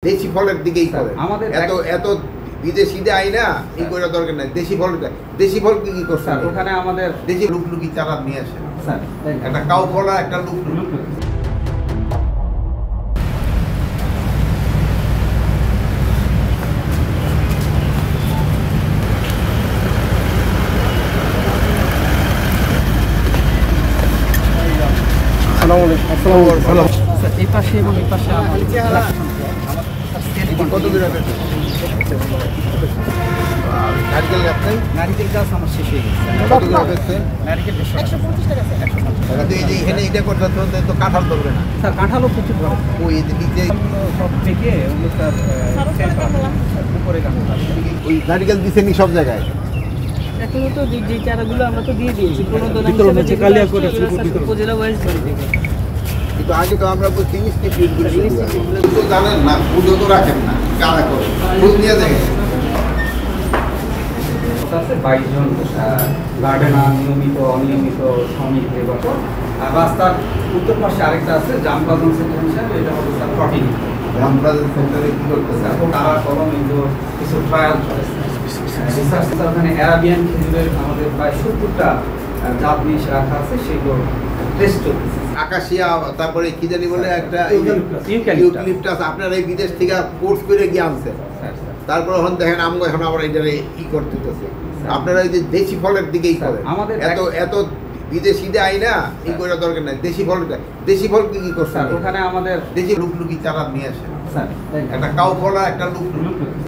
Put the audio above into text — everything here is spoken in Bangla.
দেশি ফলের দিকেই করে আমাদের এত এত বিদেশি দেয় না এই করে দরকার নাই দেশি ফল দেশি ফল কি করছে ওখানে আমাদের দেশি লুকলুকি চারা নিয়ে আসে স্যার একটা কাউ ফল আর একটা লুকলুকি এই পাশে এবং এই পাশে কত দূর হবে নারকেল গাছ নাই নারিকেল গাছ আমার শেষ হয়ে গেছে। কত দূর হবে নারিকেল 150 টাকা এখানে এটা করতে তো কাঁঠাল ধরবে না স্যার কাঁঠালও প্রচুর বড় ওই নিচে সব থেকে ওগুলো স্যার উপরে কাঁঠাল ওই নারকেল দিচ্ছে নি সব জায়গায় এখনো তো যে চারাগুলো আমরা তো দিয়ে দিয়েছি উপজেলা ওয়াইজ করে দিই। কিন্তু আগে তো আমরা বলছি তো জানেন না পুজো তো রাখেন না কারা করে ফুল নিয়ে দেখেন আছে 22 জন গার্ডেনার নিয়মিত অনিয়মিত শ্রমিক লেবার আর রাস্তার উত্তর পাশে আরেকটা আছে জামবাজন সেন্টার হিসাবে এটা হলো স্যার প্রোটিন রামপ্রাজন সেন্টারে কি করতেছে তারা কলম কিছু ট্রায়াল চলেছে রিসার্চ ওখানে অ্যারাবিয়ান খেজুরের আমাদের প্রায় 70টা জাত নিয়ে রাখা আছে সেগুলো টেস্ট চলতেছে আকাশিয়া তারপরে কি জানি বলে একটা ইউক্যালিপটাস। ইউক্যালিপটাস আপনারা এই বিদেশ থেকে কোর্স করে গিয়ে আনছেন তারপর এখন দেখেন আমগো এখন আবার এটারে ই করতেছে আপনারা এই যে দেশি ফলের দিকেই করেন আমাদের এত এত বিদেশি দেয় না এই করে দরকার নাই দেশি ফল দেশি ফল কি করছে ওখানে আমাদের দেশি লুকলুকি চারা নিয়ে আসে স্যার একটা কাউ ফল আর একটা লুকলুকি